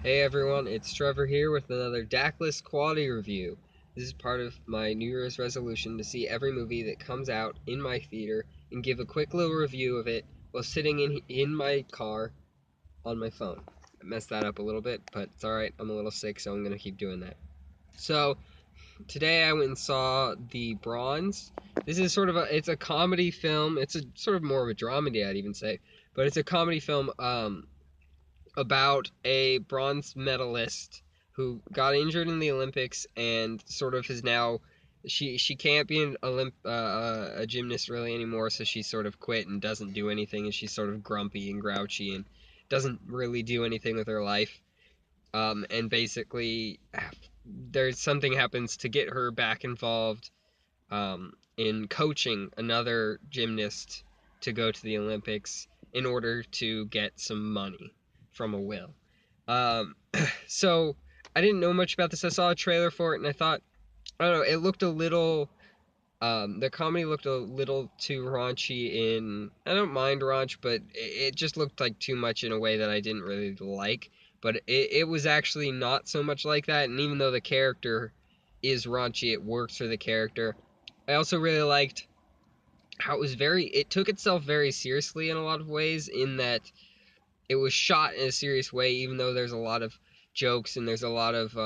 Hey everyone, it's Trevor here with another Daclus quality review. This is part of my New Year's resolution to see every movie that comes out in my theater and give a quick little review of it while sitting in my car on my phone. I messed that up a little bit, but it's alright. I'm a little sick, so I'm going to keep doing that. So, today I went and saw The Bronze. This is it's a comedy film. It's a sort of more of a dramedy, I'd even say. But it's a comedy film about a bronze medalist who got injured in the Olympics and sort of is now she can't be a gymnast really anymore, so she sort of quit and doesn't do anything, and she's sort of grumpy and grouchy and doesn't really do anything with her life. And basically, there's something happens to get her back involved in coaching another gymnast to go to the Olympics in order to get some money from a will. Um, so I didn't know much about this. I saw a trailer for it and I thought, I don't know, it looked a little. The comedy looked a little too raunchy in. I don't mind raunch, but it just looked like too much in a way that I didn't really like. But it was actually not so much like that, and even though the character is raunchy, it works for the character. I also really liked how it took itself very seriously in a lot of ways, in that it was shot in a serious way, even though there's a lot of jokes and there's a lot of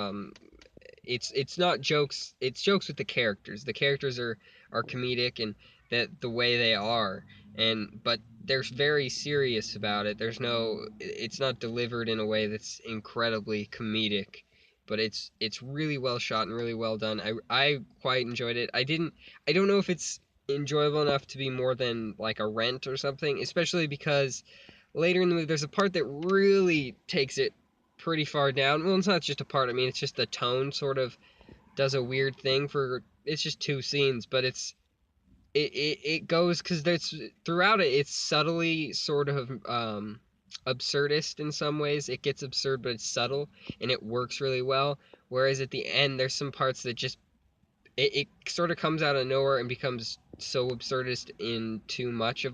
it's not jokes, it's jokes with the characters. The characters are comedic and that the way they are, and but they're very serious about it. It's not delivered in a way that's incredibly comedic, but it's really well shot and really well done. I quite enjoyed it. I don't know if it's enjoyable enough to be more than like a Rent or something, especially because later in the movie there's a part that really takes it pretty far down. Well, it's not just a part. I mean, it's just the tone sort of does a weird thing for. It's just two scenes, but it goes because there's throughout it. It's subtly sort of absurdist in some ways. It gets absurd, but it's subtle and it works really well. Whereas at the end, there's some parts that just it sort of comes out of nowhere and becomes so absurdist in too much,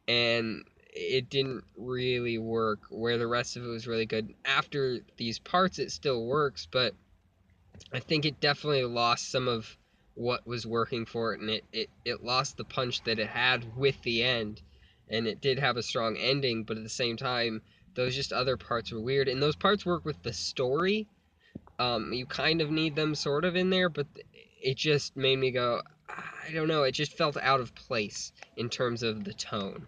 and it didn't really work where the rest of it was really good. After these parts it still works, but I think it definitely lost some of what was working for it, and it lost the punch that it had with the end. And it did have a strong ending, but at the same time those just other parts were weird, and those parts work with the story. You kind of need them sort of in there, but it just made me go, I don't know, it just felt out of place in terms of the tone.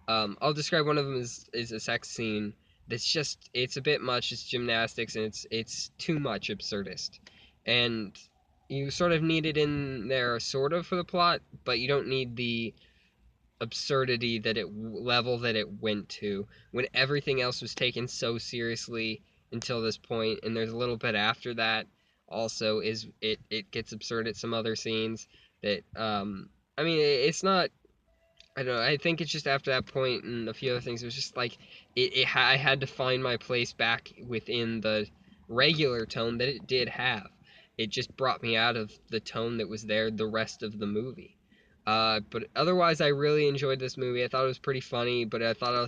I'll describe one of them as a sex scene that's just, it's a bit much, it's gymnastics, and it's too much absurdist. And you sort of need it in there sort of for the plot, but you don't need the absurdity that it level that it went to when everything else was taken so seriously until this point. And there's a little bit after that also is it gets absurd at some other scenes that I mean it's not, I don't know, I think it's just after that point and a few other things it was just like I had to find my place back within the regular tone that it did have. It just brought me out of the tone that was there the rest of the movie. But otherwise, I really enjoyed this movie. I thought it was pretty funny, but I thought it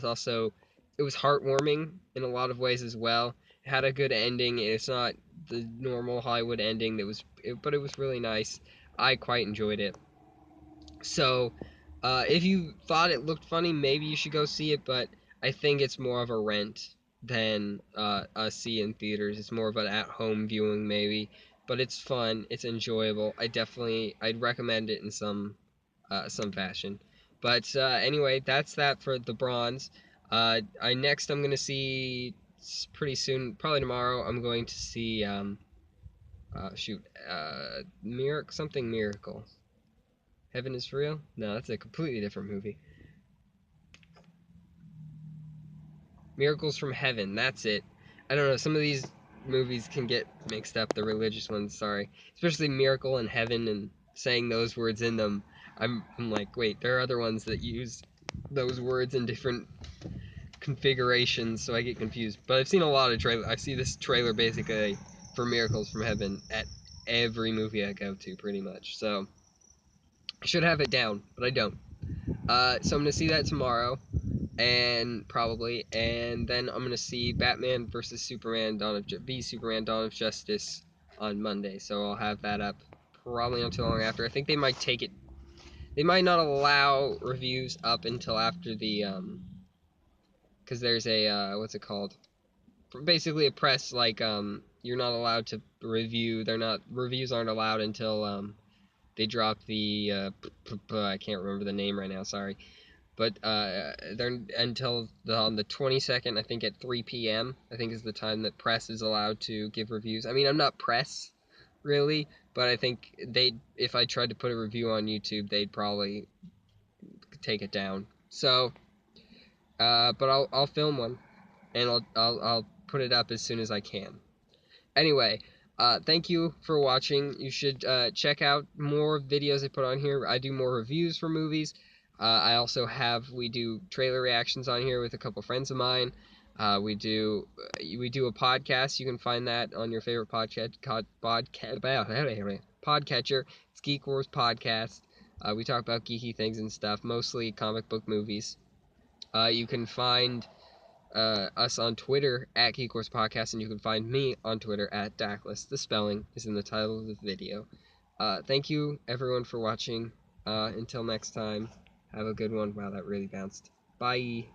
was heartwarming in a lot of ways as well. It had a good ending. It's not the normal Hollywood ending but it was really nice. I quite enjoyed it. So, if you thought it looked funny, maybe you should go see it, but I think it's more of a rent than a see in theaters. It's more of an at-home viewing, maybe, but it's fun. It's enjoyable. I'd recommend it in some fashion. But anyway, that's that for the bronze. I'm gonna see pretty soon, probably tomorrow. I'm going to see Miracle. Heaven is real? No, that's a completely different movie. Miracles from Heaven. That's it. I don't know. Some of these movies can get mixed up. The religious ones, sorry, especially Miracle and Heaven and saying those words in them. I'm like, wait, there are other ones that use those words in different configurations, so I get confused. But I've seen a lot of trailer. I see this trailer basically for Miracles from Heaven at every movie I go to, pretty much. So I should have it down, but I don't. So I'm gonna see that tomorrow. and probably, and then I'm gonna see Batman versus Superman: Superman: Dawn of Justice on Monday. So I'll have that up probably not too long after. I think they might take it. They might not allow reviews up until after the because there's a what's it called? Basically a press like you're not allowed to review. They're not reviews aren't allowed until they drop the I can't remember the name right now. Sorry. But they're until on the 22nd, I think at 3 p.m. I think is the time that press is allowed to give reviews. I mean, I'm not press really, but I think if I tried to put a review on YouTube, they'd probably take it down. So, but I'll film one and I'll put it up as soon as I can. Anyway, thank you for watching. You should check out more videos I put on here. I do more reviews for movies. We do trailer reactions on here with a couple friends of mine. We do a podcast. You can find that on your favorite podcatcher. It's Geek Wars Podcast. We talk about geeky things and stuff, mostly comic book movies. You can find us on Twitter at Geek Wars Podcast, and you can find me on Twitter at Daclus. The spelling is in the title of the video. Thank you, everyone, for watching. Until next time, have a good one. Wow, that really bounced. Bye.